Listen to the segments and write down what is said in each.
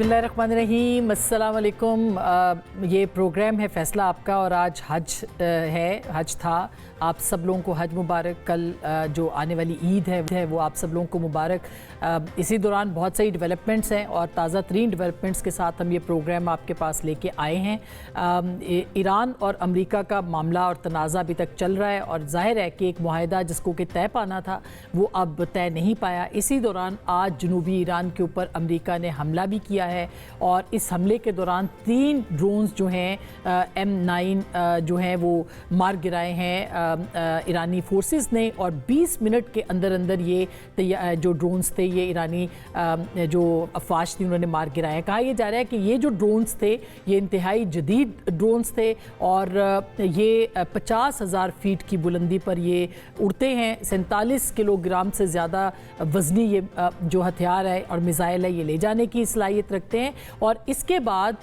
बिस्मिल्लाहिर्रहमानिर्रहीम, अस्सलाम वालेकुम। ये प्रोग्राम है फ़ैसला आपका और आज हज था। आप सब लोगों को हज मुबारक। कल जो आने वाली ईद है वो आप सब लोगों को मुबारक। इसी दौरान बहुत सारी डेवलपमेंट्स हैं और ताज़ा तरीन डेवलपमेंट्स के साथ हम ये प्रोग्राम आपके पास लेके आए हैं। ईरान और अमेरिका का मामला और तनाज़ा अभी तक चल रहा है और ज़ाहिर है कि एक मुआहदा जिसको कि तय पाना था वो अब तय नहीं पाया। इसी दौरान आज जनूबी ईरान के ऊपर अमेरिका ने हमला भी किया है और इस हमले के दौरान 3 ड्रोन्स जो हैं M9 जो हैं वो मार गिराए हैं ईरानी फोर्सेस ने और 20 मिनट के अंदर अंदर ये जो ड्रोन्स थे ये ईरानी जो अफवाज थी उन्होंने मार गिराए हैं। कहा यह जा रहा है कि ये जो ड्रोन्स थे ये इंतहाई जदीद ड्रोन्स थे और ये 50,000 फीट की बुलंदी पर ये उड़ते हैं। 47 किलोग्राम से ज़्यादा वज़नी ये जो हथियार है और मिसाइल है ये ले जाने की सलाहियत रखते हैं। और इसके बाद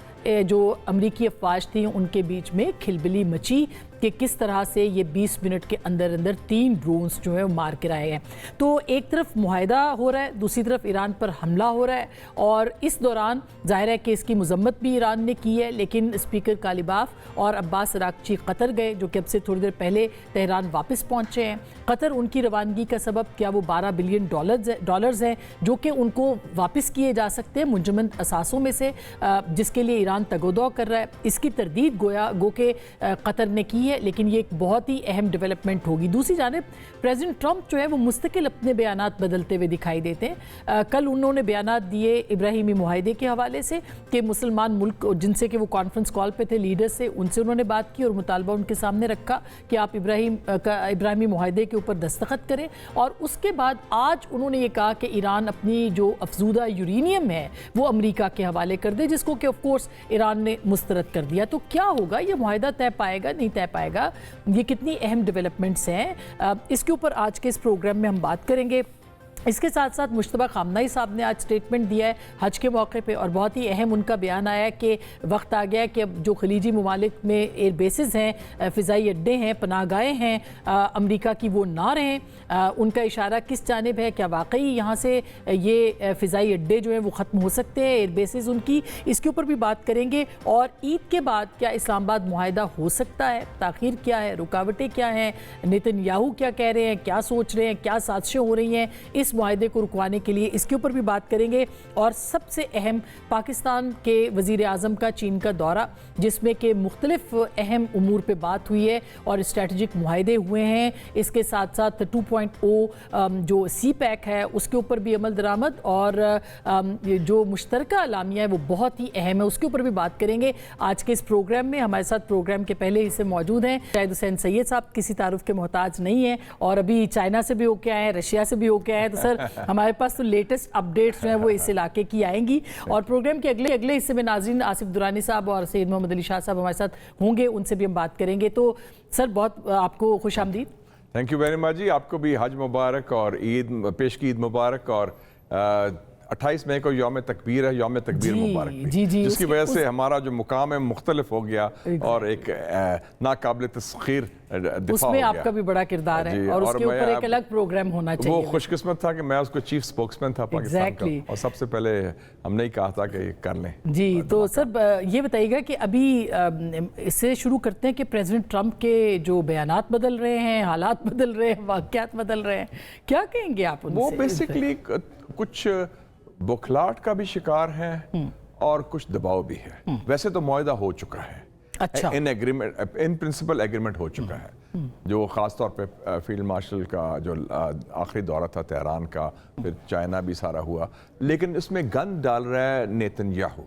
जो अमरीकी अफवाज थी उनके बीच में खिलबिली मची कि किस तरह से ये 20 मिनट के अंदर अंदर 3 ड्रोन्स जो है वो मार गिराए हैं। तो एक तरफ मुआहदा हो रहा है, दूसरी तरफ ईरान पर हमला हो रहा है और इस दौरान जाहिर है कि इसकी मजम्मत भी ईरान ने की है। लेकिन स्पीकर कालिबाफ और अब्बास अरागची कतर गए जो कि अब से थोड़ी देर पहले तेहरान वापस पहुँचे हैं। कतर उनकी रवानगी का सबब क्या वो $12 बिलियन डॉलर्स हैं जो कि उनको वापस किए जा सकते हैं मुंजमद असासों में से, जिसके लिए ईरान तगोदो कर रहा है। इसकी तरदीद गो के कतर ने की है, लेकिन ये एक बहुत ही अहम डेवलपमेंट होगी। दूसरी जानिब प्रेसिडेंट ट्रंप जो है वो मुस्तकिल अपने बयानात बदलते हुए दिखाई देते हैं। कल उन्होंने बयानात दिए इब्राहिमी मुआहदे के हवाले से कि मुसलमान मुल्क जिनसे कि वो कॉन्फ्रेंस कॉल पे थे लीडर्स से, उनसे उन्होंने बात की और मुतालबा उनके सामने रखा कि आप इब्राहिमी मुआहदे के ऊपर दस्तखत करें। और उसके बाद आज उन्होंने ये कहा कि ईरान अपनी जो अफजूदा यूरेनियम है वो अमेरिका के हवाले कर दे, जिसको कि ऑफ कोर्स ईरान ने मुस्तरद कर दिया। तो क्या होगा, ये मुआहदा तय पाएगा नहीं तय पाएगा, ये कितनी अहम डेवलपमेंट्स हैं, इसके ऊपर आज के इस प्रोग्राम में हम बात करेंगे। इसके साथ साथ मुश्तबा खामनाई साहब ने आज स्टेटमेंट दिया है हज के मौके पे और बहुत ही अहम उनका बयान आया है कि वक्त आ गया है कि अब जो खलीजी ममालिक में एयर बेसिस हैं, फ़िज़ाई अड्डे हैं, पनाहगाहें हैं, अमेरिका की वो ना रहें। उनका इशारा किस जानिब है, क्या वाकई यहाँ से ये फ़िज़ाई अड्डे जो हैं वो ख़त्म हो सकते हैं, एयर बेसिस उनकी, इसके ऊपर भी बात करेंगे। और ईद के बाद क्या इस्लामाबाद मुआहदा हो सकता है, ताख़ीर क्या है, रुकावटें क्या हैं, नेतन्याहू क्या कह रहे हैं, क्या सोच रहे हैं, क्या साजिशें हो रही हैं इस मुआहदे को रुकवाने के लिए, इसके ऊपर भी बात करेंगे। और सबसे अहम पाकिस्तान के वज़ीर आज़म का चीन का दौरा, जिसमें कि मुख्तलिफ अहम उमूर पे बात हुई है और स्ट्रेटजिक मुआहदे हुए हैं। इसके साथ साथ 2.0 जो CPEC है उसके ऊपर भी अमल दरामद और जो मुश्तरका अलामिया है वो बहुत ही अहम है, उसके ऊपर भी बात करेंगे आज के इस प्रोग्राम में। हमारे साथ प्रोग्राम के पहले हिस्से मौजूद हैं शाहिद हुसैन सैयद साहब, किसी तारुफ के मोहताज नहीं है और अभी चाइना से भी होके आए हैं, रशिया से भी होके आए हैं। तो सर हमारे पास तो लेटेस्ट अपडेट्स जो हैं वो इस इलाके की आएंगी। और प्रोग्राम के अगले हिस्से में नाज़रीन आसिफ दुरानी साहब और सैयद मोहम्मद अली शाह साहब हमारे साथ होंगे, उनसे भी हम बात करेंगे। तो सर बहुत आपको खुश आमदीद। थैंक यू वेरी मच जी, आपको भी हज मुबारक और ईद पेश की ईद मुबारक। और 28 मई को यौम तकबीर है, यौम तकबीर मुबारक जी, जिसकी वजह से हमारा जो मुकाम है मुख्तलिफ हो गया और एक नाकाबिल तस्खीर उसमें आपका भी बड़ा किरदार है और उसके ऊपर एक अलग प्रोग्राम होना चाहिए। वो खुशकिस्मत था कि मैं उसको चीफ स्पोक्समैन था पाकिस्तान का और सबसे पहले हमने ही कहा था कि कर लें जी। तो सर ये बताइएगा कि अभी इससे शुरू करते हैं कि प्रेसिडेंट ट्रंप के जो बयानात बदल रहे हैं, हालात बदल रहे हैं, वाक़यात बदल रहे हैं, क्या कहेंगे आप उनसे? वो बेसिकली कुछ बुखलाहट का भी शिकार है और कुछ दबाव भी है। वैसे तो मुआहदा हो चुका है, अच्छा, इन प्रिंसिपल एग्रीमेंट हो चुका है, जो ख़ास तौर पे फील्ड मार्शल का जो आखिरी दौरा था तेहरान का, फिर चाइना भी सारा हुआ। लेकिन इसमें गन डाल रहा है नेतन्याहू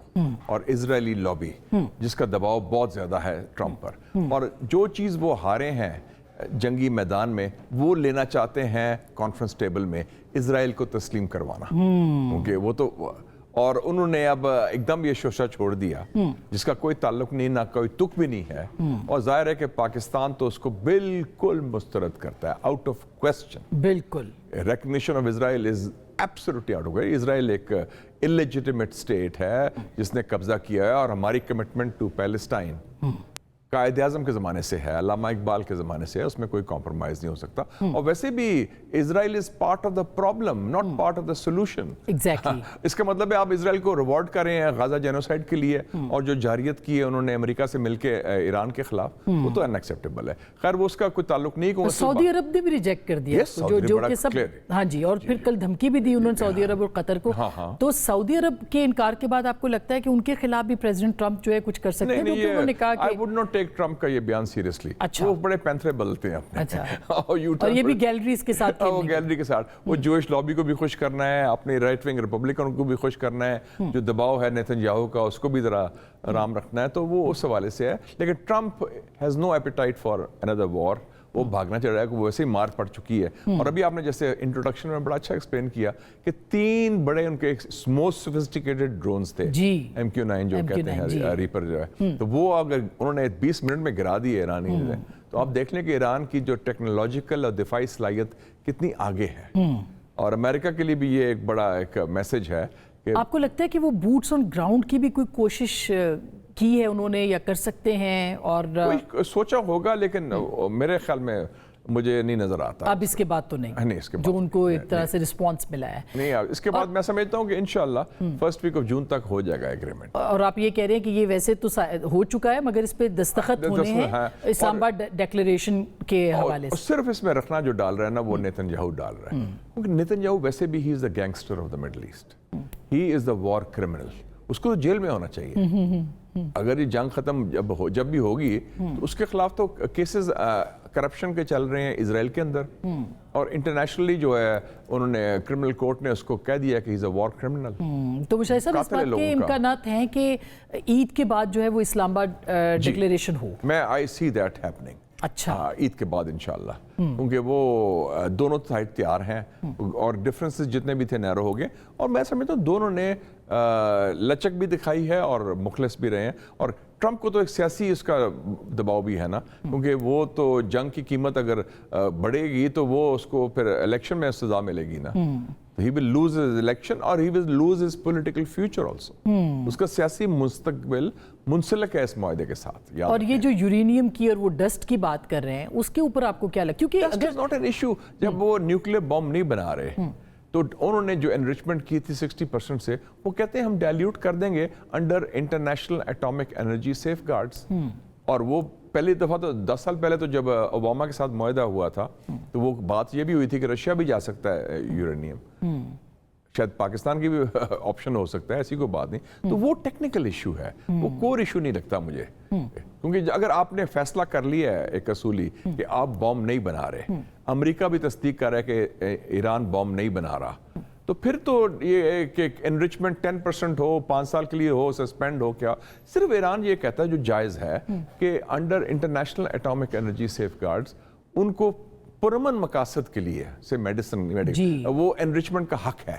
और इजरायली लॉबी, जिसका दबाव बहुत ज़्यादा है ट्रंप पर। और जो चीज़ वो हारे हैं जंगी मैदान में वो लेना चाहते हैं कॉन्फ्रेंस टेबल में, इजराइल को तस्लीम करवाना, क्योंकि वो तो, और उन्होंने अब एकदम ये शोशा छोड़ दिया जिसका कोई ताल्लुक नहीं, ना कोई तुक भी नहीं है। और जाहिर है कि पाकिस्तान तो उसको बिल्कुल मुस्तरद करता है, आउट ऑफ क्वेश्चन। बिल्कुल recognition of Israel is absolutely out of question. Israel एक इलेजिटिमेट स्टेट है जिसने कब्जा किया है और हमारी commitment to Palestine Quaid Azam کے زمانے سے ہے, علامہ اقبال کے زمانے سے ہے, اس میں کوئی کمپرومائز نہیں ہو سکتا. اور ویسے بھی Israel is part of the problem, not part of the solution. Exactly اس کا مطلب ہے آپ اسرائیل کو ریوارڈ کر رہے ہیں غزہ جینوسائیڈ کے لیے, اور جو جارحیت کی ہے انہوں نے امریکہ سے مل کے ایران کے خلاف, وہ تو ان ایکسیپٹیبل ہے. خیر وہ اس کا کوئی تعلق نہیں. سعودی عرب نے بھی ریجیکٹ کر دیا جو کہ سب, ہاں جی, اور پھر کل دھمکی بھی دی انہوں نے سعودی عرب اور قطر کو. تو سعودی عرب کے انکار کے بعد آپ کو لگتا ہے کہ ان کے خلاف بھی پریزیڈنٹ ٹرمپ جو ہے کچھ کر سکتے ہیں؟ کیونکہ انہوں نے کہا کہ I would not take Trump کا یہ بیان سیریسلی. وہ بڑے پینتھرے بدلتے ہیں اپنے. اور یہ بھی گیلریز کے ساتھ, وہ گیلری کے ساتھ, وہ جوئش لابی کو بھی خوش کرنا ہے, اپنے رائٹ ونگ ریپبلکن کو بھی خوش کرنا ہے, جو دباؤ ہے نیتن یاہو کا اس کو بھی ذرا آرام رکھنا ہے. تو وہ اس حوالے سے ہے. لیکن Trump has no appetite for another war. وہ بھاگنا چاہ رہا ہے کہ وہ ویسے ہی مار پڑ چکی ہے. اور ابھی آپ نے جیسے انٹروڈکشن میں بڑا اچھا ایکسپلین کیا کہ 3 بڑے ان کے موسٹ سوفسٹیکیٹڈ ڈرونز تھے, MQ-9 جو کہتے ہیں, ریپر جو ہے. تو وہ اگر انہوں نے 20 منٹ میں گرا دیے ایرانی نے, تو آپ دیکھ لیں کہ ایران کی جو ٹیکنالوجیکل اور دفاعی صلاحیت کتنی آگے ہے. اور امریکہ کے لیے بھی یہ ایک بڑا ایک میسج ہے کہ آپ کو لگتا ہے کہ وہ بوٹس آن گراؤنڈ کی بھی کوئی کوشش کی ہے انہوں نے یا کر سکتے ہیں؟ اور سوچا ہوگا, لیکن میرے خیال میں مجھے نہیں نظر آتا. اب اس کے بعد تو نہیں اس کے بعد جو ان کو ایک طرح سے رسپانس ملا ہے. نہیں, اس کے بعد میں سمجھتا ہوں کہ انشاءاللہ فرسٹ ویک آف جون تک ہو جائے گا ایگریمنٹ. اور آپ یہ کہہ رہے ہیں کہ یہ ویسے تو ہو چکا ہے مگر اس پہ دستخط ہونے ہیں اسلام آباد ڈیکلیریشن کے حوالے سے. صرف اس میں رکھنا جو ڈال رہا ہے نا, وہ نیتن یاہو ڈال رہا ہے. کیونکہ نیتن یاہو ویسے بھی he is the gangster of the Middle East, he is the war criminal. اس کو تو جیل میں ہونا چاہیے. اگر یہ جنگ ختم جب بھی ہوگی تو اس کے خلاف تو کیسز کرپشن کے چل رہے ہیں اسرائیل کے اندر, اور انٹرنیشنلی جو ہے انہوں نے کرمنل کورٹ نے اس کو کہہ دیا کہ ہی از اے وار کرمنل. تو مشاہد صاحب اس بات کے امکانات ہیں کہ عید کے بعد جو ہے وہ اسلام آباد ڈکلیریشن ہو؟ میں آئی سی دیٹ ہیپننگ. اچھا, عید کے بعد انشاءاللہ, کیونکہ وہ دونوں سائڈ تیار ہیں اور ڈفرینسز جتنے بھی تھے نیرو ہو گئے. اور میں سمجھتا ہوں دونوں نے لچک بھی دکھائی ہے اور مخلص بھی رہے ہیں. اور ٹرمپ کو تو ایک سیاسی اس کا دباؤ بھی ہے نا, کیونکہ وہ تو جنگ کی قیمت اگر بڑھے گی تو وہ اس کو پھر الیکشن میں سزا ملے گی نا. He will lose his election اور he will lose his political future also. اس کا سیاسی مستقبل منسلک ہے اس معاہدے کے ساتھ. اور یہ جو یورینیم کی اور وہ ڈسٹ کی بات کر رہے ہیں اس کے اوپر آپ کو کیا لگتا ہے؟ کیونکہ dust is not an issue. جب وہ نیوکلیر بم نہیں بنا رہے تو انہوں نے جو انریچمنٹ کی تھی 60% سے, وہ کہتے ہیں ہم ڈائلیوٹ کر دیں گے under international atomic energy safeguards. اور وہ پہلی دفعہ تو 10 سال پہلے تو جب اوباما کے ساتھ معاہدہ ہوا تھا تو وہ بات یہ بھی ہوئی تھی کہ رشیا بھی جا سکتا ہے یورینیم, شاید پاکستان کی بھی آپشن ہو سکتا ہے, ایسی کوئی بات نہیں. تو وہ ٹیکنیکل ایشو ہے, وہ کور ایشو نہیں لگتا مجھے. کیونکہ اگر آپ نے فیصلہ کر لیا ہے ایک اصولی کہ آپ بم نہیں بنا رہے, امریکہ بھی تصدیق کر رہا ہے کہ ایران بم نہیں بنا رہا, تو پھر تو یہ کہ انریچمنٹ 10% ہو 5 سال کے لیے ہو, سسپینڈ ہو, کیا صرف ایران یہ کہتا ہے جو جائز ہے کہ under international atomic energy safeguards ان کو پرامن مقاصد کے لیے سے میڈیسن وہ انریچمنٹ کا حق ہے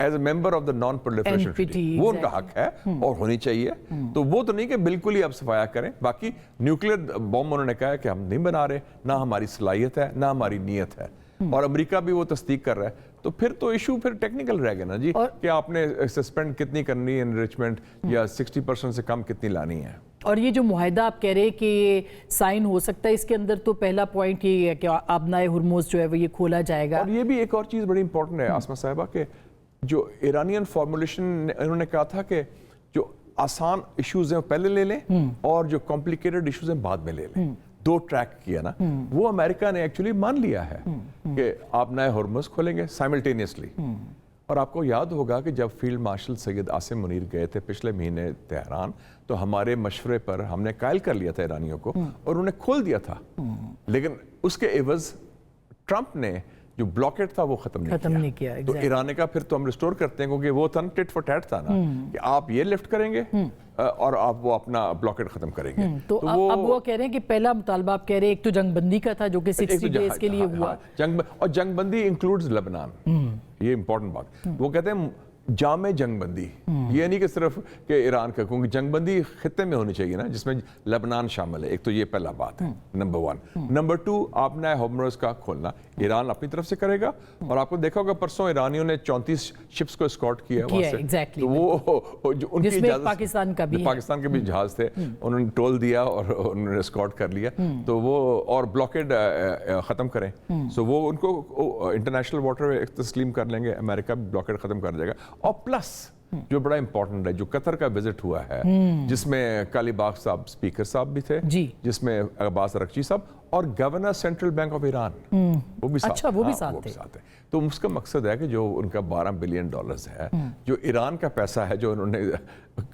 as a member of the non proliferation treaty, وہ ان کا حق ہے اور ہونی چاہیے. تو وہ تو نہیں کہ بالکل ہی اب صفایا کریں. باقی نیوکلیر بم انہوں نے کہا ہے کہ ہم نہیں بنا رہے, نہ ہماری صلاحیت ہے نہ ہماری نیت ہے, اور امریکہ بھی وہ تصدیق کر رہا ہے. تو پھر تو ایشو پھر ٹیکنیکل رہ گیا نا جی, کہ آپ نے سسپینڈ کتنی کرنی ہے انریچمنٹ, یا 60% سے کم کتنی لانی ہے. اور یہ جو معاہدہ آپ کہہ رہے ہیں کہ یہ سائن ہو سکتا ہے, اس کے اندر تو پہلا پوائنٹ یہ ہے کہ آبنائے ہرمز جو ہے وہ یہ کھولا جائے گا. اور یہ بھی ایک اور چیز بڑی امپورٹنٹ ہے آسمہ صاحبہ, کہ جو ایرانین فارمولیشن انہوں نے کہا تھا کہ جو آسان ایشوز ہیں پہلے لے لیں اور جو کمپلیکیٹڈ ایشوز ہیں بعد میں لے لیں. 2 ٹریک کیا نا, وہ امریکہ نے ایکچولی مان لیا ہے کہ آپ نئے ہرمز کھولیں گے سائملٹینیسلی. اور آپ کو یاد ہوگا کہ جب فیلڈ مارشل سید عاصم منیر گئے تھے پچھلے مہینے تہران, تو ہمارے مشورے پر ہم نے قائل کر لیا تھا ایرانیوں کو اور انہوں نے کھول دیا تھا. لیکن اس کے عوض ٹرمپ نے جو بلاکیٹ تھا وہ ختم نہیں کیا. تو ایران نے کہا پھر تو ہم ریسٹور کرتے ہیں, کیونکہ وہ تھا ٹٹ فار ٹیٹ تھا نا, کہ آپ یہ لفٹ کریں گے اور آپ وہ اپنا بلاکیٹ ختم کریں گے. تو اب وہ کہہ رہے ہیں کہ پہلا مطالبہ آپ کہہ رہے ہیں ایک تو جنگ بندی کا تھا جو کہ 60 ڈیز کے لیے ہوا, اور جنگ بندی انکلوڈز لبنان. یہ امپورٹنٹ بات, وہ کہتے ہیں जामे जंगबंदी, ये नहीं कि सिर्फ कि ईरान का, क्योंकि जंगबंदी खत्ते में होनी चाहिए ना, जिसमें लेबनान शामिल है। एक तो ये पहला बात है, नंबर 1। नंबर 2, आपने होर्मुज़ का खोलना ईरान अपनी तरफ से करेगा। और आपको देखा होगा परसों ईरानियों ने 34 शिप्स को एस्कॉर्ट किया वहाँ से। exactly, तो वो जो उनकी इजाज़त, पाकिस्तान के भी जहाज थे, उन्होंने टोल दिया और उन्होंने एस्कॉर्ट कर लिया। तो वो और ब्लॉकेड ख़त्म करें, सो वो उनको इंटरनेशनल वाटर तस्लीम कर लेंगे, अमेरिका भी ब्लॉकेड ख़त्म कर देगा। और प्लस जो बड़ा इंपॉर्टेंट है, जो कतर का विजिट हुआ है, जिसमें कालीबाग साहब स्पीकर साहब भी थे, जिसमें अब्बास अरगची साहब और governor central bank of Iran वो भी साथ, वो भी साथ थे। तो उसका मकसद है कि जो उनका $12 बिलियन है, जो ईरान का पैसा है, जो उन्होंने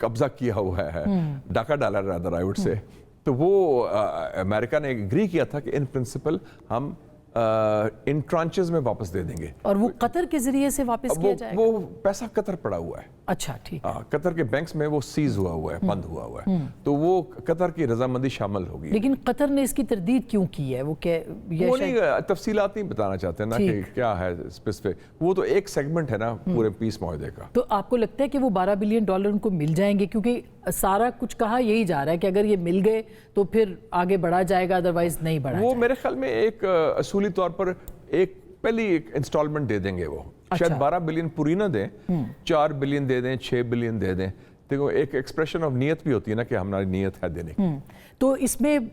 कब्जा किया हुआ है, डाका डाला रादर आई वुड से, तो वो अमेरिका ने एग्री किया था कि इन प्रिंसिपल हम इन ट्रांचेस में वापस दे देंगे। और वो कतर के जरिए से वापस किया जाएगा? वो पैसा कतर पड़ा हुआ है। अच्छा, ठीक। कतर के बैंक्स में वो सीज हुआ है, बंद हुआ है, तो वो कतर की रजामंदी शामिल होगी। लेकिन कतर ने इसकी तरदीद क्यों की है? वो नहीं तफसीलात नहीं बताना चाहते ना कि क्या है स्पेसिफिक, वो तो एक सेगमेंट है ना पूरे पीस मुआहदे का। तो आपको लगता है कि वो $12 बिलियन उनको मिल जाएंगे? क्योंकि सारा कुछ कहा यही जा रहा है कि अगर ये मिल गए तो फिर आगे बढ़ा जाएगा, अदरवाइज नहीं बढ़ा। वो मेरे ख्याल में एक असूली तौर पर एक पहली एक इंस्टॉलमेंट दे देंगे वो। शायद 12 बिलियन पूरी ना दें, 4 बिलियन दे दें, 6 बिलियन दे दें। देखो एक एक्सप्रेशन ऑफ नियत भी होती है ना कि हमारी नियत है देने की। तो इसमें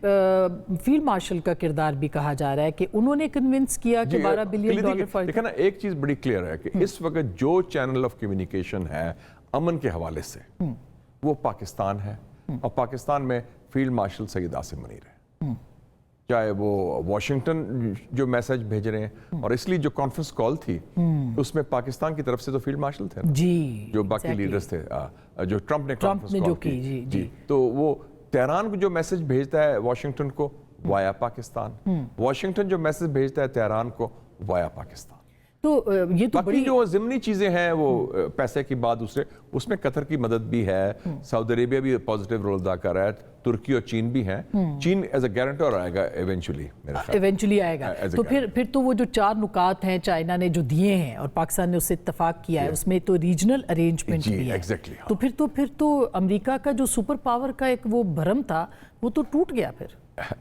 फील्ड मार्शल का किरदार भी कहा जा रहा है कि उन्होंने कन्विंस किया कि $12 बिलियन। देखा ना, एक चीज बड़ी क्लियर है कि इस वक्त जो चैनल ऑफ कम्युनिकेशन है अमन के हवाले से, वो पाकिस्तान है। और पाकिस्तान में फील्ड मार्शल सईद आसिम मुनीर है, चाहे वो वाशिंगटन जो मैसेज भेज रहे हैं, और इसलिए जो कॉन्फ्रेंस कॉल थी उसमें पाकिस्तान की तरफ से तो फील्ड मार्शल थे जी, जो बाकी लीडर्स थे, जो ट्रंप ने कॉन्फ्रेंस कॉल की जी, तो वो तेहरान को जो मैसेज भेजता है वाशिंगटन को वाया पाकिस्तान, वाशिंगटन जो मैसेज भेजता है तेहरान को वाया पाकिस्तान। तो ये तो बाकी जो ज़िमनी चीज़ें हैं वो पैसे की बात, दूसरे उसमें कतर की मदद भी है, सऊदी अरेबिया भी पॉजिटिव रोल अदा कर रहा है, तुर्की और चीन भी हैं। चीन एज अ गारंटर आएगा इवेंचुअली आएगा। तो फिर तो वो जो 4 नुकात हैं चाइना ने जो दिए हैं और पाकिस्तान ने उससे इत्तेफाक किया है, उसमें तो रीजनल अरेंजमेंट भी है। तो फिर तो अमेरिका का जो सुपर पावर का एक वो भरम था वो तो टूट गया। फिर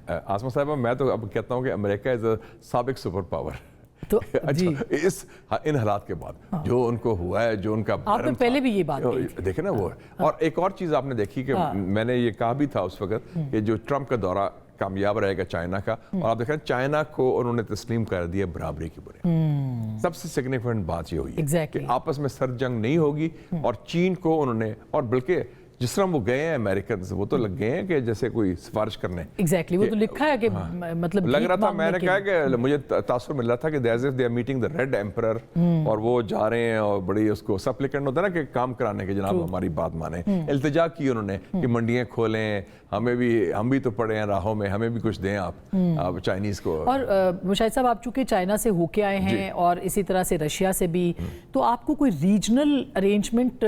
आसमा साहब, मैं तो अब कहता हूँ कि अमेरिका इज अ साबिक सुपर पावर। तो अच्छा, इन हालात के बाद जो उनको हुआ है, जो उनका आपने पहले भी ये बात देखे ना वो। और एक और चीज आपने देखी कि मैंने ये कहा भी था उस वक्त कि जो ट्रंप का दौरा कामयाब रहेगा चाइना का, और आप देखें चाइना को उन्होंने तस्लीम कर दिया बराबरी की बुनियाद। सबसे सिग्निफिकेंट बात ये हुई कि आपस में सर्द जंग नहीं होगी, और चीन को उन्होंने, और बल्कि जिस तरह वो गए हैं अमेरिकन, वो तो लग गए हैं कि जैसे कोई सिफारिश करने। वो तो लिखा है कि मतलब लग रहा था, मैंने कहा कि मुझे तासुर मिल रहा था कि they are meeting the red emperor, और वो जा रहे हैं और बड़ी उसको सप्लिकेंट होता है ना कि काम कराने के, जनाब हमारी बात माने। इल्तिजा की उन्होंने कि मंडियां खोलें, हम भी तो पड़े हैं राहों में, हमें भी कुछ दें आप चाइनीज को। और मुशाहिद साहब, आप चूंकि चाइना से होके आए हैं और इसी तरह से रशिया से भी, तो आपको कोई रीजनल अरेंजमेंट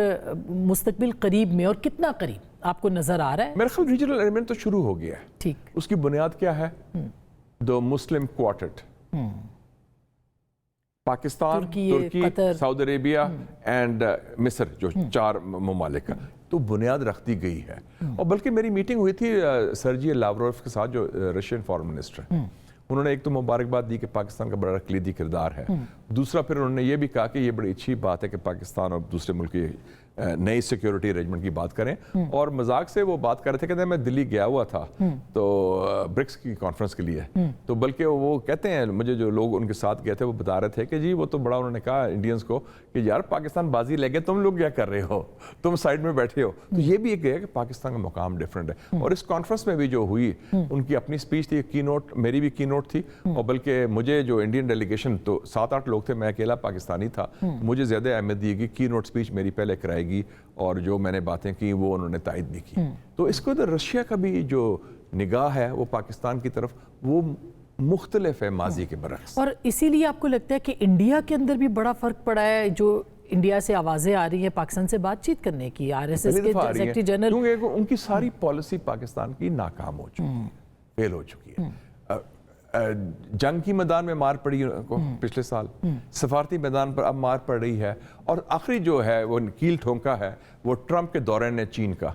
मुस्तकबिल करीब में और कितना करीब आपको नजर आ रहा है? मेरे ख्याल रीजनल अरेंजमेंट तो शुरू हो गया है। ठीक, उसकी बुनियाद क्या है? द मुस्लिम क्वार्टेट, पाकिस्तान, तुर्की, सऊदी अरेबिया एंड मिस्र, जो 4 ममालिक का तो बुनियाद रख दी गई है। और बल्कि मेरी मीटिंग हुई थी सर्जी लावरोव के साथ, जो रशियन फॉरेन मिनिस्टर है। उन्होंने एक तो मुबारकबाद दी कि पाकिस्तान का बड़ा कलीदी किरदार है, दूसरा फिर उन्होंने ये भी कहा कि ये बड़ी अच्छी बात है कि पाकिस्तान और दूसरे मुल्क की नई सिक्योरिटी अरेंजमेंट की बात करें। और मजाक से वो बात कर रहे थे, कहते हैं मैं दिल्ली गया हुआ था तो ब्रिक्स की कॉन्फ्रेंस के लिए, तो बल्कि वो कहते हैं, मुझे जो लोग उनके साथ गए थे वो बता रहे थे कि जी वो तो बड़ा, उन्होंने कहा इंडियंस को कि यार पाकिस्तान बाजी ले गए, तुम लोग क्या कर रहे हो, तुम साइड में बैठे हो। तो ये भी एक है कि पाकिस्तान का मुकाम डिफरेंट है। और इस कॉन्फ्रेंस में भी जो हुई, उनकी अपनी स्पीच थी, की नोट, मेरी भी की नोट थी, और बल्कि मुझे जो इंडियन डेलीगेशन, तो 7-8 लोग थे, मैं अकेला पाकिस्तानी था, मुझे ज्यादा अहमियत दी गई, की नोट स्पीच मेरी पहले कराएगी, और जो मैंने बातें की वो उन्होंने तायद भी की। तो इसको तो रशिया का भी जो निगाह है वो पाकिस्तान की तरफ, वो मुख्तलिफ है माजी के बरक्स। और इसीलिए आपको लगता है कि इंडिया के अंदर भी बड़ा फर्क पड़ा है, जो इंडिया से आवाजें आ रही हैं पाकिस्तान से बातचीत करने की, RSS के सेक्रेटरी जनरल, क्योंकि उनकी सारी पॉलिसी पाकिस्तान की नाकाम हो चुकी है, फेल हो चुकी है। جنگ کی میدان میں مار پڑی ان کو پچھلے سال, سفارتی میدان پر اب مار پڑ رہی ہے, اور آخری جو ہے وہ کیل ٹھونکا ہے وہ ٹرمپ کے دورے نے چین کا.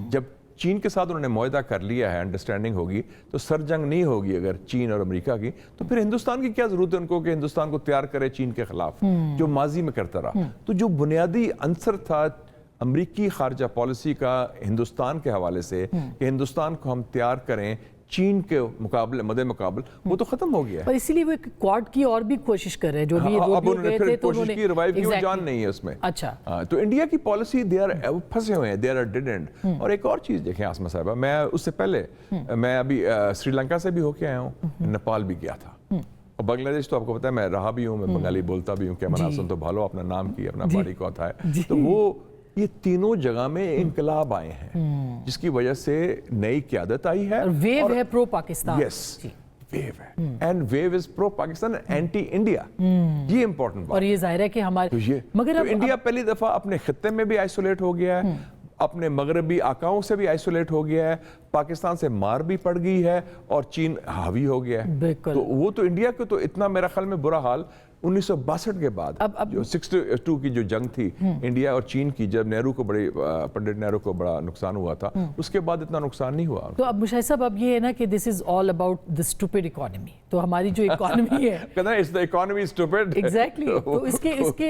جب چین کے ساتھ انہوں نے معاہدہ کر لیا ہے, انڈرسٹینڈنگ ہوگی, تو سر جنگ نہیں ہوگی اگر چین اور امریکہ کی, تو پھر ہندوستان کی کیا ضرورت ہے ان کو کہ ہندوستان کو تیار کرے چین کے خلاف, جو ماضی میں کرتا رہا. تو جو بنیادی عنصر تھا امریکی خارجہ پالیسی کا ہندوستان کے حوالے سے کہ ہندوستان کو ہم تیار کریں چین کے مقابلے مد مقابل, وہ تو ختم ہو گیا ہے. اور اسی لیے وہ کوارڈ کی اور بھی کوشش کر رہے ہیں, جو بھی اب انہوں نے پھر کوشش کی ریوائیو کی, وہ جان نہیں ہے اس میں. اچھا, تو انڈیا کی پالیسی دے آر پھنسے ہوئے ہیں, دے آر ڈیڈ اینڈ. اور ایک اور چیز دیکھیں عاصمہ صاحبہ, میں اس سے پہلے میں ابھی سری لنکا سے بھی ہو کے آیا ہوں, نیپال بھی گیا تھا, اور بنگلہ دیش تو آپ کو پتا ہے میں رہا بھی ہوں, میں بنگالی بولتا بھی ہوں, کہ مناسن تو بھالو اپنا نام کی اپنا باری کو آتا ہے. تو وہ یہ تینوں جگہ میں انقلاب آئے ہیں جس کی وجہ سے نئی قیادت آئی ہے, ویو ہے پرو پاکستان. یس ویو ہے, and view is pro Pakistan anti India. یہ امپورٹنٹ بات, اور یہ ظاہر ہے کہ ہمارے مگر انڈیا پہلی دفعہ اپنے خطے میں بھی آئسولیٹ ہو گیا ہے, اپنے مغربی آقاؤں سے بھی آئسولیٹ ہو گیا ہے, پاکستان سے مار بھی پڑ گئی ہے, اور چین حاوی ہو گیا ہے. تو وہ تو انڈیا کو تو اتنا میرا خیال میں برا حال 1962 کے بعد جو 62 کی جو جنگ تھی انڈیا اور چین کی, جب نہرو کو پنڈت نہرو کو بڑا نقصان ہوا تھا, اس کے بعد اتنا نقصان نہیں ہوا. تو اب مشاہد صاحب اب یہ ہے نا کہ this is all about the stupid economy, تو ہماری جو اکانومی ہے کہنا ہے the economy is stupid. Exactly, تو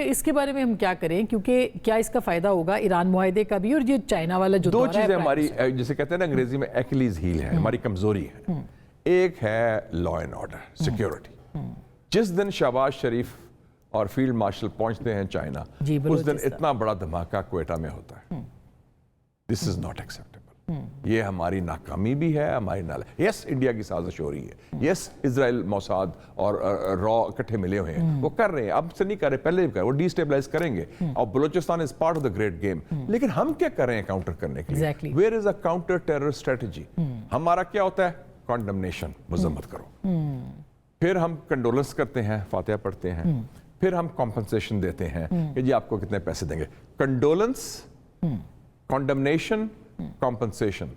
اس کے بارے میں ہم کیا کریں, کیونکہ کیا اس کا فائدہ ہوگا ایران معاہدے کا بھی, اور یہ چائنا والا جو دو چیزیں ہماری جسے کہتے ہیں نا انگریزی میں ایکلیز ہیل ہے, ہماری کمزوری ہے. ایک ہے لا اینڈ آرڈر, سیکیورٹی. جس دن شہباز شریف اور فیلڈ مارشل پہنچتے ہیں چائنا, اس دن اتنا بڑا دھماکہ کوئٹہ میں ہوتا ہے. دس از ناٹ ایکسیپٹیبل. یہ ہماری ناکامی بھی ہے, ہماری یس انڈیا کی سازش ہو رہی ہے, یس اسرائیل موساد اور را اکٹھے ملے ہوئے ہیں, وہ کر رہے ہیں, اب سے نہیں کر رہے, پہلے بھی کر رہے, وہ ڈی اسٹیبلائز کریں گے, اور بلوچستان از part of the great game. لیکن ہم کیا کر رہے ہیں کاؤنٹر کرنے کے لیے؟ Where is a counter terror strategy. ہمارا کیا ہوتا ہے؟ کنڈمنیشن, مذمت کرو. پھر ہم کنڈولنس کرتے ہیں, فاتحہ پڑھتے ہیں, پھر ہم کمپنسیشن دیتے ہیں کہ جی آپ کو کتنے پیسے دیں گے. Condolence, condemnation, compensation.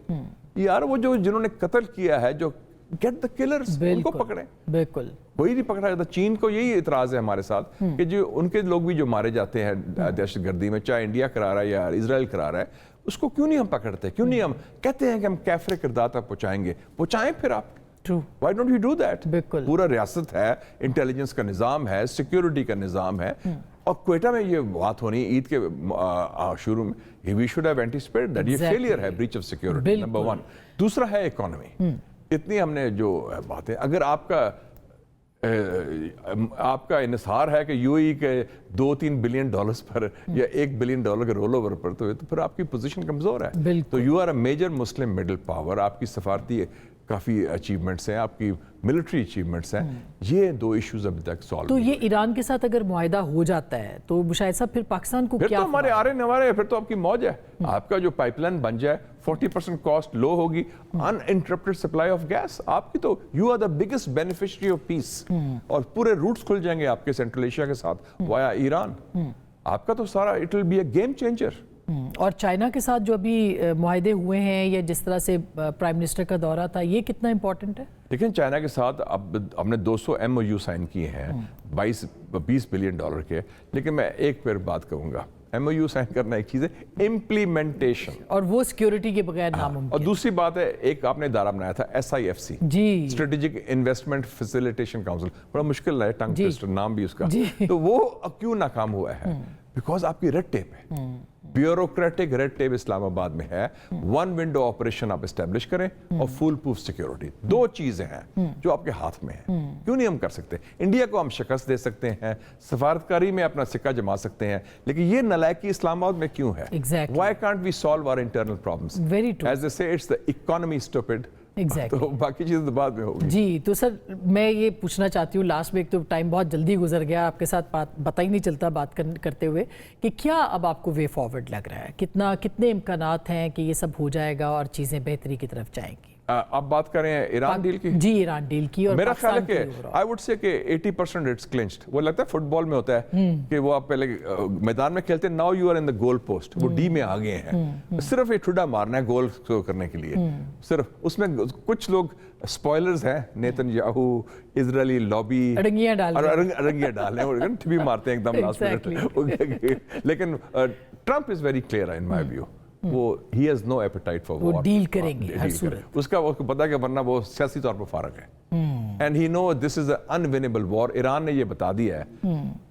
یار وہ جو جنہوں نے قتل کیا ہے, جو گیٹ دا کلرز, ان کو پکڑیں. بالکل کوئی نہیں پکڑا جاتا. چین کو یہی اعتراض ہے ہمارے ساتھ کہ جو ان کے لوگ بھی جو مارے جاتے ہیں دہشت گردی میں, چاہے انڈیا کرا رہا ہے یا اسرائیل کرا رہا ہے, اس کو کیوں نہیں ہم پکڑتے, کیوں نہیں ہم کہتے ہیں کہ ہم کیفر کردار تک پہنچائیں گے. پہنچائیں پھر آپ. Why don't you do that? پورا ریاست ہے, انٹیلیجنس کا نظام ہے, سیکیورٹی کا نظام ہے, اور کوئٹہ میں یہ بات ہونی عید کے شروع میں, we should have anticipated that. یہ فیلئر ہے, breach of security, number one. دوسرا ہے اکانومی. اتنی ہم نے جو باتیں, اگر آپ کا انحصار ہے کہ یو اے کے $2-3 بلین پر یا $1 بلین کے رول اوور پر, تو پھر آپ کی پوزیشن کمزور ہے. تو you are a major Muslim middle power. آپ کی سفارتی کافی اچیومنٹس ہیں, آپ کی ملٹری اچیومنٹس ہیں. یہ دو ایشوز ابھی تک سالو. تو یہ ایران کے ساتھ اگر معاہدہ ہو جاتا ہے تو مشاہد صاحب پھر پاکستان کو کیا؟ پھر تو ہمارے آرے نوارے, پھر تو آپ کی موج ہے. آپ کا جو پائپ لائن بن جائے, 40% کاسٹ لو ہوگی, uninterrupted supply of gas, آپ کی تو you are the biggest beneficiary of peace. اور پورے روٹس کھل جائیں گے آپ کے سینٹرل ایشیا کے ساتھ وایا ایران. آپ کا تو سارا it will be a game changer. اور چائنا کے ساتھ جو ابھی معاہدے ہوئے ہیں, یا جس طرح سے پرائم منسٹر کا دورہ تھا, یہ کتنا امپورٹنٹ ہے؟ لیکن چائنا کے ساتھ اب ہم نے 200 MOU سائن کیے ہیں, $20 بلین کے. لیکن میں ایک پھر بات کروں گا, MOU سائن کرنا ایک چیز ہے, امپلیمنٹیشن, اور وہ سیکیورٹی کے بغیر ناممکن. اور دوسری بات ہے, ایک آپ نے ادارہ بنایا تھا SIFC, جی, اسٹریٹجک انویسٹمنٹ فیسیلیٹیشن کاؤنسل. بڑا مشکل ہے, ٹنگ ٹوسٹر نام بھی اس کا. تو وہ کیوں ناکام ہوا ہے؟ بیکاز آپ کی ریڈ ٹیپ ہے, بیوروکریٹک ریڈ ٹیپ اسلام آباد میں ہے. ون ونڈو آپریشن آپ اسٹیبلش کریں, اور فول پروف سیکیورٹی. دو چیزیں ہیں جو آپ کے ہاتھ میں ہیں. کیوں نہیں ہم کر سکتے؟ انڈیا کو ہم شکست دے سکتے ہیں, سفارتکاری میں اپنا سکہ جما سکتے ہیں, لیکن یہ نالائکی اسلام آباد میں کیوں ہے؟ Why can't we solve our internal problems? Very true. As they say, it's the economy stupid. تو باقی چیزیں تو بعد میں ہوگی. جی, تو سر میں یہ پوچھنا چاہتی ہوں, لاسٹ میں ایک تو ٹائم بہت جلدی گزر گیا, آپ کے ساتھ پتہ ہی نہیں چلتا بات کرتے ہوئے, کہ کیا اب آپ کو وے فارورڈ لگ رہا ہے, کتنے امکانات ہیں کہ یہ سب ہو جائے گا اور چیزیں بہتری کی طرف جائیں گی؟ آپ بات کریں ایران ڈیل کی. جی, ایران ڈیل کی. اور میرا خیال ہے کہ I would say کہ 80% it's clinched. وہ لگتا ہے فٹ بال میں ہوتا ہے کہ وہ آپ پہلے میدان میں کھیلتے ہیں, now you are in the goal post, وہ ڈی میں آگے ہیں, صرف ایک ٹھڈا مارنا ہے گول کرنے کے لیے. صرف اس میں کچھ لوگ स्पॉयलर्स हैं, नेतन्याहू, इजरायली लॉबी अड़ंगियां डाल और रहे हैं। अरंगियां डाल रहे हैं और ठिबी मारते हैं एकदम लास्ट मिनट। लेकिन Trump is very clear in my view, वो he has no appetite for वो वॉर, डील करेंगे हर सूरत। उसको पता है कि वरना वो सियासी तौर पर फारग है and he knows this is unwinnable war. Iran ने ये बता दिया है,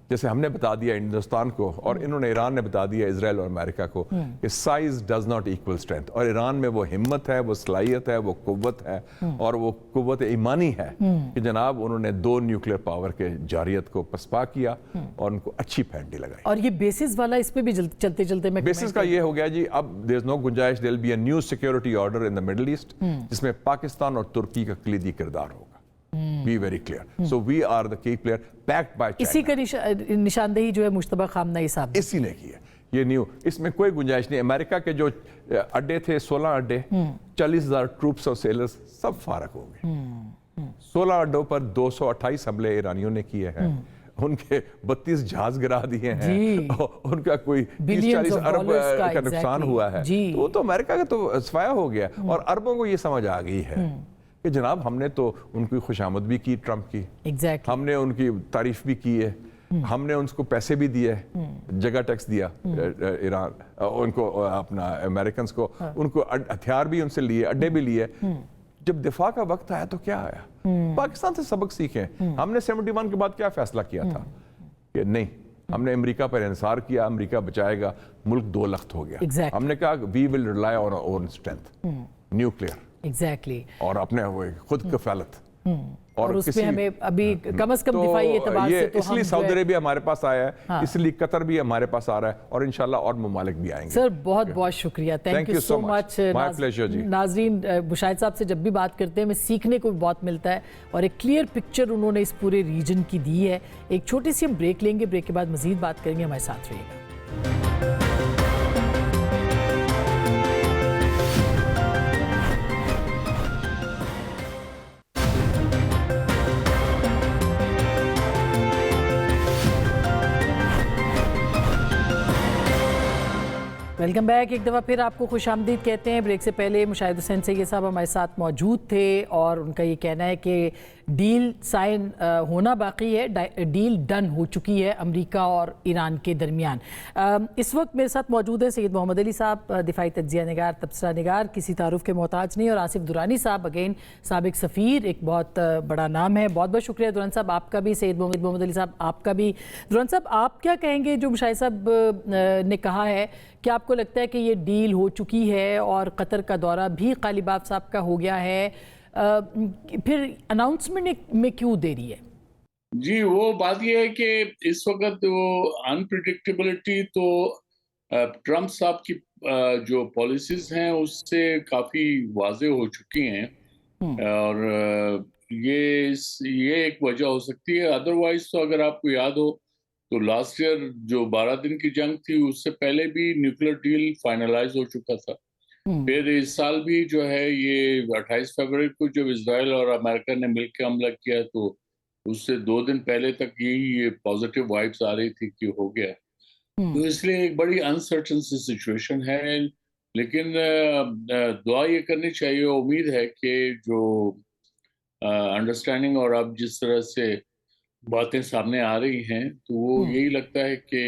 जैसे हमने बता दिया हिंदुस्तान को और इन्होंने ईरान ने बता दिया इजराइल और अमेरिका को कि size does not equal strength. और ईरान में वो हिम्मत है, वो सलाहियत है, वो कुव्वत है और वो कुव्वत ईमानी है कि जनाब उन्होंने 2 न्यूक्लियर पावर के जारियत को पसपा किया और उनको अच्छी फैंडी लगाई। और ये बेसिस वाला इस पे भी चलते चलते मैं बेसिस का ये हो गया जी, अब देयर इज नो गुंजाइश, there will be a new security order in the Middle East जिसमें पाकिस्तान और तुर्की का कलीदी किरदार होगा। Be very clear. So we are the key player, backed by China. इसी का निशानदेही जो है मुश्तबा खामनेई साहब ने इसी ने की है ये न्यू, इसमें कोई गुंजाइश नहीं। अमेरिका के जो अड्डे थे 16 अड्डे, 40,000 ट्रूप्स और सेलर्स सब फारग हो गए। 16 अड्डों पर 228 हमले ईरानियों ने किए हैं, उनके 32 जहाज गिरा दिए हैं, उनका कोई 30-40 अरब का नुकसान हुआ है। तो वो तो अमेरिका का तो सफाया हो गया और अरबों को ये समझ आ गई है कि जनाब हमने तो उनकी खुशामद भी की ट्रंप की, हमने उनकी तारीफ भी की है, हमने उनको पैसे भी दिए, जगह टैक्स दिया ईरान उनको, अपना अमेरिकन को, उनको हथियार भी उनसे लिए, अड्डे भी लिए। जब दिफा का वक्त आया तो क्या आया? पाकिस्तान से सबक सीखें। हमने 71 के बाद क्या फैसला किया था कि नहीं, हमने अमेरिका पर इंसार किया, अमेरिका बचाएगा, मुल्क 2 लख्त हो गया। हमने कहा we will rely on our own strength, nuclear और अपने खुद कफालत और उसमें हमें अभी कम से कम दिफाई एतबार से तो इसलिए सऊदी अरेबिया हमारे पास आया है, इसलिए कतर भी हमारे पास आ रहा है और इंशाल्लाह और ममालिक भी आएंगे। सर बहुत बहुत शुक्रिया, thank you so much. My pleasure जी। नाजरीन, मुशाहिद साहब से जब भी बात करते हैं हमें सीखने को भी बहुत मिलता है और एक क्लियर पिक्चर उन्होंने इस पूरे रीजन की दी है। एक छोटी सी हम ब्रेक लेंगे, ब्रेक के बाद मजीद बात करेंगे, हमारे साथ रहिएगा। Welcome back. एक दफ़ा फिर आपको खुशामदीद कहते हैं। ब्रेक से पहले मुशाहिद हुसैन सैयद साहब हमारे साथ मौजूद थे और उनका ये कहना है कि डील साइन होना बाकी है, डील डन हो चुकी है अमेरिका और ईरान के दरमियान। इस वक्त मेरे साथ मौजूद है सैयद मोहम्मद अली साहब, दिफाई तज्जिया निगार, तबसरा निगार, किसी तारुफ के मोहताज नहीं, और आसिफ दुरानी साहब, अगेन साबिक सफ़ीर, एक बहुत बड़ा नाम है। बहुत बहुत शुक्रिया दुरान साहब आपका भी, सैयद मोहम्मद अली साहब आपका भी। दुरान साहब, आप क्या कहेंगे जो मुशाहिद साहब ने कहा है, क्या आपको लगता है कि ये डील हो चुकी है और कतर का दौरा भी गालिबाफ साहब का हो गया है, फिर अनाउंसमेंट में क्यों देरी है? जी, वो बात ये है कि इस वक्त वो अनप्रिडिक्टेबिलिटी तो ट्रम्प साहब की जो पॉलिसीज हैं उससे काफ़ी वाजे हो चुकी हैं और ये एक वजह हो सकती है। अदरवाइज तो अगर आपको याद हो तो लास्ट ईयर जो 12 दिन की जंग थी उससे पहले भी न्यूक्लियर डील फाइनलाइज हो चुका था। फिर इस साल भी जो है ये 28 फरवरी को जब इजराइल और अमेरिका ने मिलकर हमला किया तो उससे 2 दिन पहले तक यही पॉजिटिव वाइब्स आ रही थी कि हो गया। तो इसलिए एक बड़ी अनसर्टन सी सिचुएशन है, लेकिन दुआ ये करनी चाहिए, उम्मीद है कि जो अंडरस्टैंडिंग और अब जिस तरह से बातें सामने आ रही हैं तो वो यही लगता है कि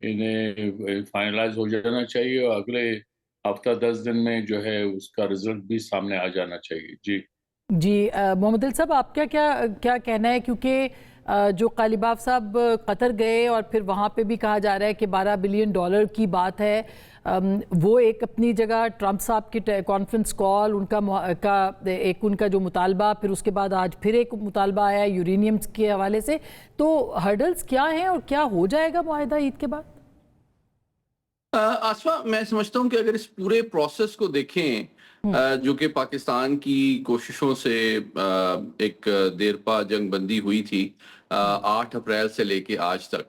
इन्हें फाइनलाइज हो जाना चाहिए और अगले हफ्ता 10 दिन में जो है उसका रिजल्ट भी सामने आ जाना चाहिए। जी मोहम्मद अली साहब, आपका क्या कहना है, क्योंकि जो गालिबाफ साहब कतर गए और फिर वहाँ पे भी कहा जा रहा है कि $12 बिलियन की बात है, वो एक अपनी जगह, ट्रंप साहब की कॉन्फ्रेंस कॉल, उनका जो मुतालबा, फिर उसके बाद आज फिर एक मुतालबा आया यूरेनियम के हवाले से, तो हर्डल्स क्या हैं और क्या हो जाएगा मुआहिदा ईद के बाद? आसफा, मैं समझता हूं कि अगर इस पूरे प्रोसेस को देखें जो कि पाकिस्तान की कोशिशों से एक देरपा जंग बंदी हुई थी 8 अप्रैल से लेके आज तक,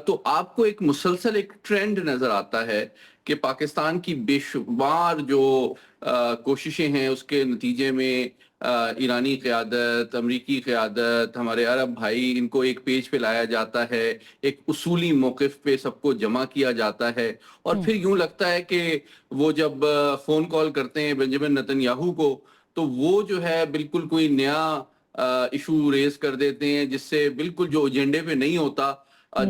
तो आपको एक मुसलसल एक ट्रेंड नजर आता है कि पाकिस्तान की बेशुमार जो कोशिशें हैं उसके नतीजे में ईरानी क़यादत, अमरीकी क़यादत, हमारे अरब भाई, इनको एक पेज पे लाया जाता है, एक उसूली मौक़िफ़ पे सबको जमा किया जाता है और फिर यूं लगता है कि वो जब फ़ोन कॉल करते हैं बेंजामिन नेतन्याहू को تو وہ جو ہے بالکل کوئی نیا ایشو ریز کر دیتے ہیں جس سے بالکل جو ایجنڈے پہ نہیں ہوتا،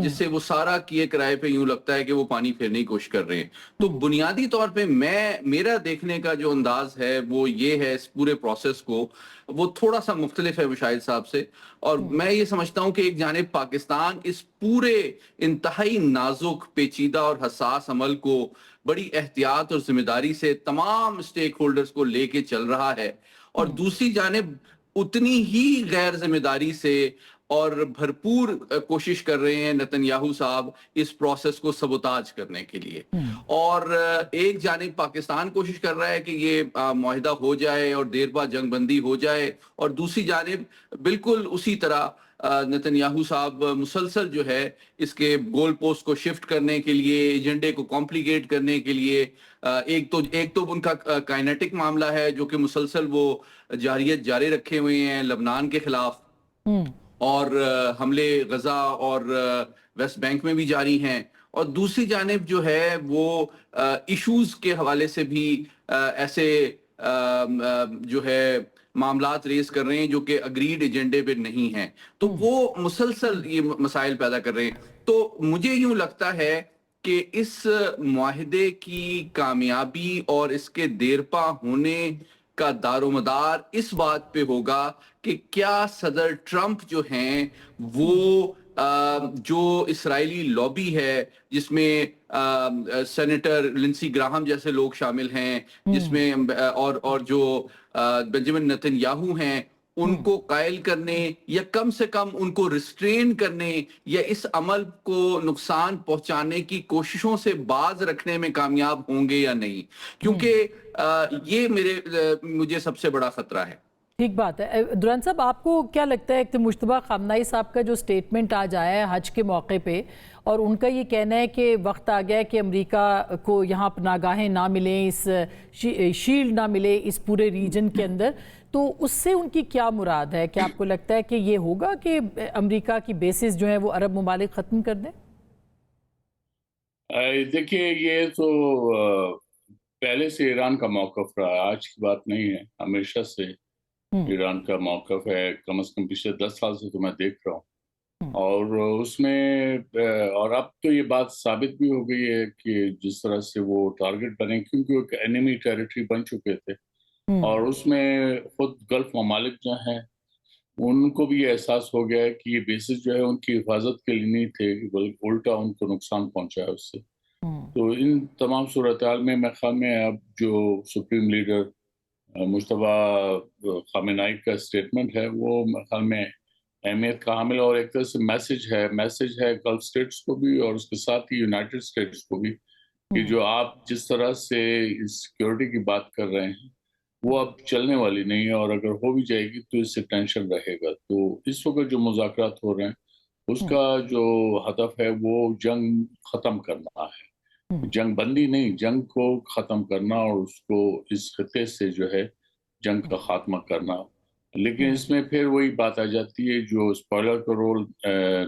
جس سے وہ سارا کیے کرائے پہ یوں لگتا ہے کہ وہ پانی پھیرنے کی کوشش کر رہے ہیں. تو بنیادی طور پہ میرا دیکھنے کا جو انداز ہے وہ یہ ہے اس پورے پروسیس کو، وہ تھوڑا سا مختلف ہے مشاہد صاحب سے. اور میں یہ سمجھتا ہوں کہ ایک جانب پاکستان اس پورے انتہائی نازک، پیچیدہ اور حساس عمل کو بڑی احتیاط اور ذمہ داری سے تمام اسٹیک ہولڈرز کو لے کے چل رہا ہے، اور دوسری جانب اتنی ہی غیر ذمہ داری سے اور بھرپور کوشش کر رہے ہیں نتن یاہو صاحب اس پروسیس کو سبوتاج کرنے کے لیے. اور ایک جانب پاکستان کوشش کر رہا ہے کہ یہ معاہدہ ہو جائے اور دیر بعد جنگ بندی ہو جائے، اور دوسری جانب بالکل اسی طرح نتن یاہو صاحب مسلسل جو ہے اس کے گول پوسٹ کو شفٹ کرنے کے لیے، ایجنڈے کو کمپلیکیٹ کرنے کے لیے، ایک تو ان کا کائنیٹک معاملہ ہے جو کہ مسلسل وہ جاریت جاری رکھے ہوئے ہیں لبنان کے خلاف، اور حملے غزہ اور ویسٹ بینک میں بھی جاری ہیں، اور دوسری جانب جو ہے وہ ایشوز کے حوالے سے بھی ایسے جو ہے معاملات ریز کر رہے ہیں جو کہ اگریڈ ایجنڈے پہ نہیں ہیں. تو وہ مسلسل یہ مسائل پیدا کر رہے ہیں. تو مجھے یوں لگتا ہے کہ اس معاہدے کی کامیابی اور اس کے دیرپا ہونے کا دار و مدار اس بات پہ ہوگا کہ کیا صدر ٹرمپ جو ہیں وہ جو اسرائیلی لابی ہے جس میں سینیٹر لنسی گراہم جیسے لوگ شامل ہیں، جس میں اور جو بنجمن نتن یاہو ہیں، ان کو قائل کرنے یا کم سے کم ان کو ریسٹرین کرنے یا اس عمل کو نقصان پہنچانے کی کوششوں سے باز رکھنے میں کامیاب ہوں گے یا نہیں، کیونکہ یہ مجھے سب سے بڑا خطرہ ہے. ٹھیک بات ہے. دران صاحب، آپ کو کیا لگتا ہے کہ مشتبہ خامنہئی صاحب کا جو سٹیٹمنٹ آج آیا ہے حج کے موقع پہ، اور ان کا یہ کہنا ہے کہ وقت آ گیا ہے کہ امریکہ کو یہاں پناہگاہیں نہ ملیں، اس شیلڈ نہ ملے اس پورے ریجن کے اندر، تو اس سے ان کی کیا مراد ہے؟ کیا آپ کو لگتا ہے کہ یہ ہوگا کہ امریکہ کی بیسز جو ہیں وہ عرب ممالک ختم کر دیں؟ دیکھیے، یہ تو پہلے سے ایران کا موقف رہا، آج کی بات نہیں ہے، ہمیشہ سے ایران کا موقف ہے. کم از کم پچھلے 10 سال سے تو میں دیکھ رہا ہوں، اور اس میں اور اب تو یہ بات ثابت بھی ہو گئی ہے کہ جس طرح سے وہ ٹارگٹ بنے، کیونکہ وہ ایک اینیمی ٹیریٹری بن چکے تھے، اور اس میں خود گلف ممالک جو ہیں ان کو بھی یہ احساس ہو گیا ہے کہ یہ بیسز جو ہے ان کی حفاظت کے لیے نہیں تھے، بلکہ الٹا ان کو نقصان پہنچا ہے اس سے. تو ان تمام صورتحال میں میرے خیال میں اب جو سپریم لیڈر مجتبی خامنہئی کا اسٹیٹمنٹ ہے وہ میرے خیال میں اہمیت کا حامل، اور ایک طرح سے میسج ہے گلف اسٹیٹس کو بھی اور اس کے ساتھ ہی یونائٹڈ اسٹیٹس کو بھی، کہ جو آپ جس طرح سے سیکیورٹی کی بات کر رہے ہیں وہ اب چلنے والی نہیں ہے، اور اگر ہو بھی جائے گی تو اس سے ٹینشن رہے گا. تو اس وقت جو مذاکرات ہو رہے ہیں اس کا جو ہدف ہے وہ جنگ ختم کرنا ہے، جنگ بندی نہیں، جنگ کو ختم کرنا اور اس کو اس خطے سے جو ہے جنگ کا خاتمہ کرنا. لیکن اس میں پھر وہی بات آ جاتی ہے جو اسپوائلر کا رول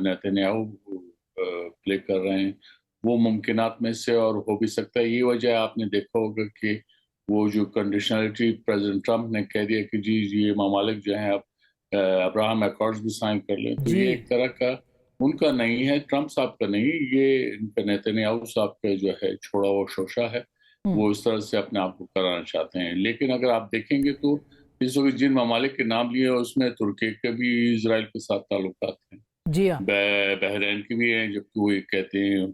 نتن یاہو پلے کر رہے ہیں، وہ ممکنات میں سے اور ہو بھی سکتا ہے. یہ وجہ آپ نے دیکھا ہوگا کہ وہ جو کنڈیشنلٹی پریزیڈنٹ ٹرمپ نے کہہ دیا کہ جی یہ ممالک جو ہیں اب ابراہم ایکارڈز بھی سائن کر لیں، تو یہ ایک طرح کا ان کا نہیں ہے، ٹرمپ صاحب کا نہیں، یہ ان کا نتن یاہو صاحب کا جو ہے چھوڑا ہوا شوشہ ہے، وہ اس طرح سے اپنے آپ کو کرانا چاہتے ہیں. لیکن اگر آپ دیکھیں گے تو اس وقت جن ممالک کے نام لیے اس میں ترکی کے بھی اسرائیل کے ساتھ تعلقات ہیں، جی ہاں، بحرین کے بھی ہیں جبکہ وہ یہ کہتے ہیں،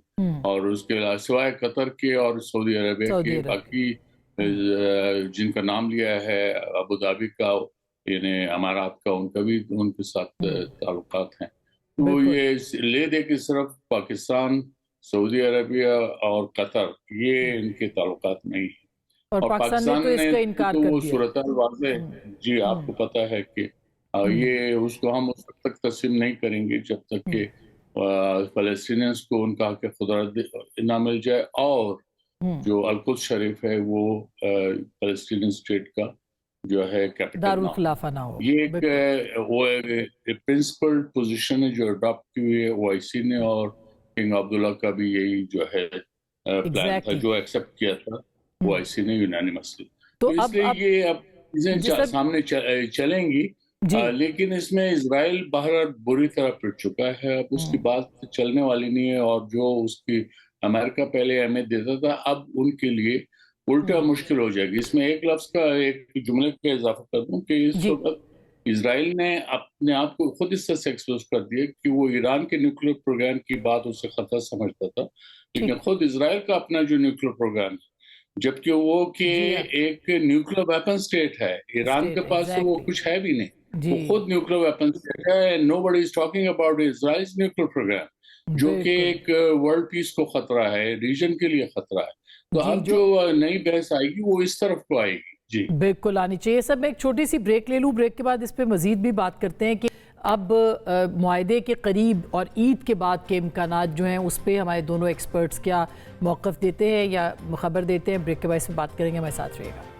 اور اس کے علاوہ سوائے قطر کے اور سعودی عربیہ کے باقی جن کا نام لیا ہے ابوظہبی کا، یعنی امارات کا، ان کا بھی ان کے ساتھ تعلقات ہیں. تو یہ لے دے کہ صرف پاکستان، سعودی عربیہ اور قطر یہ ان کے تعلقات نہیں ہیں، اور پاکستان نے تو وہ صورتحال واضح ہے. جی آپ کو پتا ہے کہ یہ اس کو ہم اس وقت تک تسلیم نہیں کریں گے جب تک کہ فلسطینیز کو ان کا حق خود نہ مل جائے، اور جو القدس شریف ہے وہ فلسطینی اسٹیٹ کا جو ہے کیپٹل دارالخلافہ نہ ہو. یہ ایک پرنسپل پوزیشن ہے جو اڈاپٹ کی ہوئی ہے OIC نے، اور کنگ عبداللہ کا بھی یہی جو ہے پلان تھا جو ایکسپٹ کیا تھا OIC نے یونانیمسلی. تو اس لیے یہ اب चीजें सामने चलेंगी, लेकिन इसमें इजराइल बाहर बुरी तरह पिट चुका है। अब उसकी बात चलने वाली नहीं है, और जो उसकी अमेरिका पहले अहमियत देता था, अब उनके लिए उल्टा मुश्किल हो जाएगी। इसमें एक लफ्ज का, एक जुमले का इजाफा कर दूं कि इस वक्त इजराइल ने अपने आप को खुद इस तरह से एक्सप्रेस कर दिया कि वो ईरान के न्यूक्लियर प्रोग्राम की बात उसे खतरा समझता था, लेकिन खुद इजराइल का अपना जो न्यूक्लियर प्रोग्राम है, जबकि वो कि एक न्यूक्लियर वेपन स्टेट है, ईरान के पास तो वो कुछ है भी नहीं, वो खुद न्यूक्लियर वेपन स्टेट है। Nobody is talking about Israel's nuclear programme, जो कि एक वर्ल्ड पीस को खतरा है, रीजन के लिए खतरा है। तो अब जो नई बहस आएगी वो इस तरफ को आएगी। जी बिल्कुल आनी चाहिए। सब मैं एक छोटी सी ब्रेक ले लूँ, ब्रेक के बाद इस पे मजीद भी बात करते हैं कि अब मुआहदे के करीब और ईद के बाद के इम्कानात जो हैं उस पर हमारे दोनों एक्सपर्ट्स क्या मौक़िफ़ देते हैं या खबर देते हैं। ब्रेक के बाद इस पर बात करेंगे, हमारे साथ रहिएगा।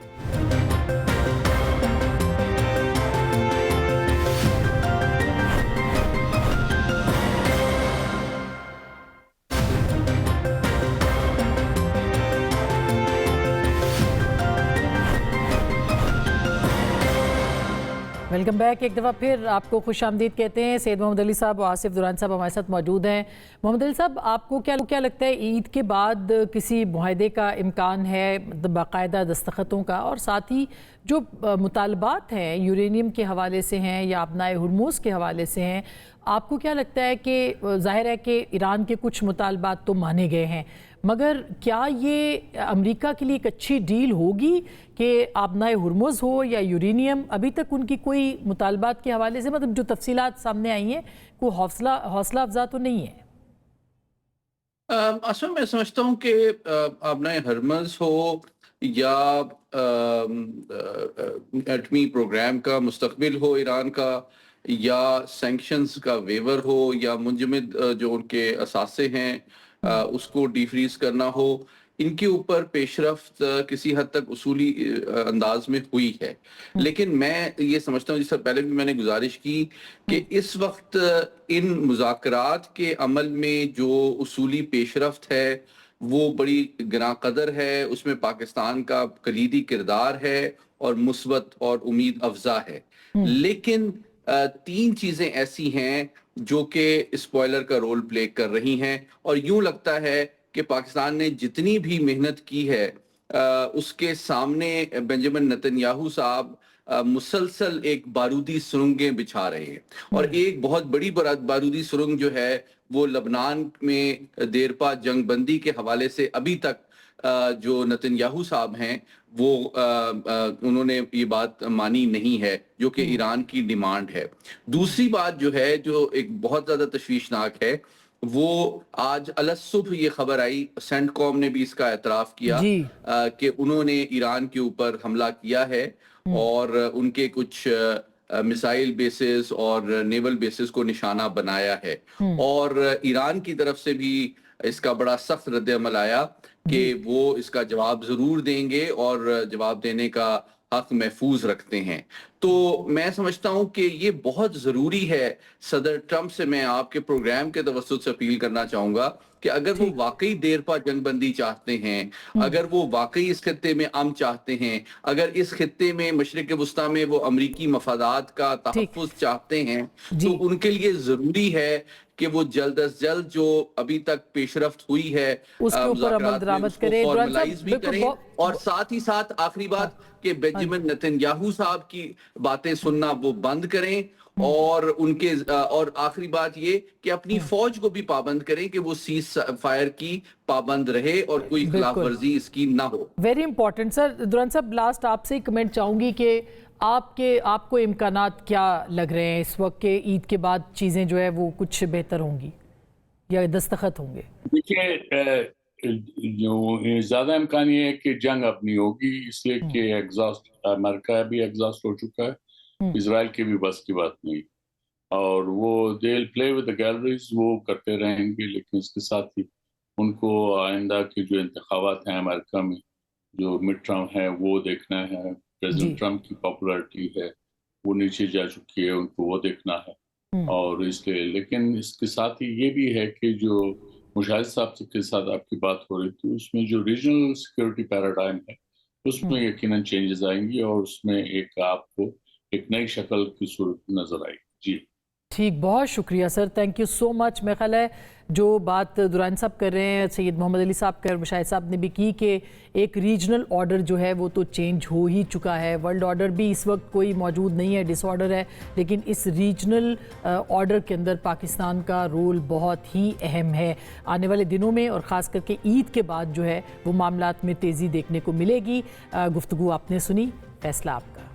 Welcome back. एक दफ़ा फिर आपको खुश आमदीद कहते हैं। सैयद मोहम्मद अली साहब और आसिफ दुरान साहब हमारे साथ मौजूद हैं। मोहम्मद अली साहब, आपको क्या लगता है, ईद के बाद किसी मुआहदे का इम्कान है, बाकायदा दस्तखतों का, और साथ ही जो मुतालबात हैं यूरेनियम के हवाले से हैं या अपनाए हुर्मुज़ के हवाले से हैं, आपको क्या लगता है कि ज़ाहिर है कि ईरान के कुछ मुतालबात तो माने गए हैं, मगर क्या ये अमेरिका के लिए एक अच्छी डील होगी कि आबनाए हुर्मुज़ हो या यूरेनियम? अभी तक उनकी कोई मुतालबात के हवाले से, मतलब जो तफसीलात सामने आई हैं, कोई हौसला अफजा तो नहीं है। असल में मैं समझता हूँ कि आबनाए हुर्मुज़ हो या एटमी प्रोग्राम का मुस्तकबिल हो ईरान का, या सैंक्शंस का वेवर हो, या मुंजमद जो उनके असासे हैं उसको डिफ्रीज करना हो, इनके ऊपर पेशरफ्त किसी हद तक उसूली अंदाज में हुई है। लेकिन मैं ये समझता हूँ, जिससे पहले भी मैंने गुजारिश की, कि इस वक्त इन मुज़ाकरात के अमल में जो उसूली पेशरफ्त है वो बड़ी गिरांकदर है, उसमें पाकिस्तान का कलीदी किरदार है और मुस्बत और उम्मीद अफजा है। लेकिन तीन चीजें ऐसी हैं जो कि स्पॉइलर का रोल प्ले कर रही हैं, और यूं लगता है कि पाकिस्तान ने जितनी भी मेहनत की है उसके सामने बेंजामिन नेतन्याहू साहब मुसलसल एक बारूदी सुरंगें बिछा रहे हैं। और एक बहुत बड़ी बारूदी सुरंग जो है वो लबनान में देरपा जंग बंदी के हवाले से अभी तक जो नेतन्याहू साहब हैं वो उन्होंने ये बात मानी नहीं है, जो कि ईरान की डिमांड है। दूसरी बात जो है, जो एक बहुत ज्यादा तशवीशनाक है, वो आज अलसुबह ये खबर आई, सेंटकॉम ने भी इसका एतराफ किया कि उन्होंने ईरान के ऊपर हमला किया है और उनके कुछ मिसाइल बेसिस और नेवल बेसिस को निशाना बनाया है। और ईरान की तरफ से भी इसका बड़ा सख्त रद्द-ए-अमल आया कि वो इसका जवाब जरूर देंगे और जवाब देने का हक महफूज रखते हैं। तो मैं समझता हूं कि ये बहुत जरूरी है। सदर ट्रंप से मैं आपके प्रोग्राम के तवस्सुत से अपील करना चाहूंगा कि अगर वो वाकई देरपा जंगबंदी चाहते हैं, अगर वो वाकई इस खित्ते में अमन चाहते हैं, अगर इस खित्ते में मशरिक वुस्ता में वो अमरीकी मफादात का तहफ़्फ़ुज़ चाहते हैं, तो उनके लिए जरूरी है कि वो जल्द अज जल्द जो अभी तक पेशरफ्त हुई है उसके ऊपर अमल दरामद करें, फॉर्मलाइज भी करें। और साथ ही साथ आखिरी बात कि बेंजामिन नेतन्याहू साहब की बातें सुनना वो बंद करें, और उनके और आखिरी बात ये कि अपनी फौज को भी पाबंद करें कि वो सीज फायर की पाबंद रहे और कोई खिलाफ वर्जी इसकी ना हो। Very important. सर दुरान साहब, लास्ट आपसे कमेंट चाहूंगी कि आपको इम्कानात क्या लग रहे हैं इस वक्त के ईद के बाद चीजें जो है वो कुछ बेहतर होंगी या दस्तखत होंगे? देखिए, जो ज्यादा इम्कान ये है कि जंग अब नहीं होगी, इसलिए कि एग्जॉस्ट, अमेरिका भी एग्जॉस्ट हो चुका है, इजराइल की भी बस की बात नहीं, और वो they will play with the galleries, वो करते रहेंगे। लेकिन इसके साथ ही उनको आइंदा के जो इंतखाबात हैं अमेरिका में, जो मिड टर्म है, वो देखना है। प्रेसिडेंट ट्रंप की पॉपुलैरिटी है वो नीचे जा चुकी है, उनको वो देखना है। और इसलिए, लेकिन इसके साथ ही ये भी है कि जो मुशाहिद साहब के साथ आपकी बात हो रही थी, उसमें जो रीजनल सिक्योरिटी पैराडाइम है उसमें यकीनन चेंजेस आएंगी और उसमें एक आपको एक नई शक्ल की सूरत नजर आएगी। जी ठीक, बहुत शुक्रिया sir, thank you so much. मेरा ख्याल है जो बात दुरान साहब कर रहे हैं, सैयद मोहम्मद अली साहब कर, मुशाहिद साहब ने भी की कि एक रीजनल ऑर्डर जो है वो तो चेंज हो ही चुका है। वर्ल्ड ऑर्डर भी इस वक्त कोई मौजूद नहीं है, डिसऑर्डर है, लेकिन इस रीजनल ऑर्डर के अंदर पाकिस्तान का रोल बहुत ही अहम है। आने वाले दिनों में और ख़ास करके ईद के बाद जो है वो मामलात में तेज़ी देखने को मिलेगी। गुफ्तगू आपने सुनी, फैसला आपका।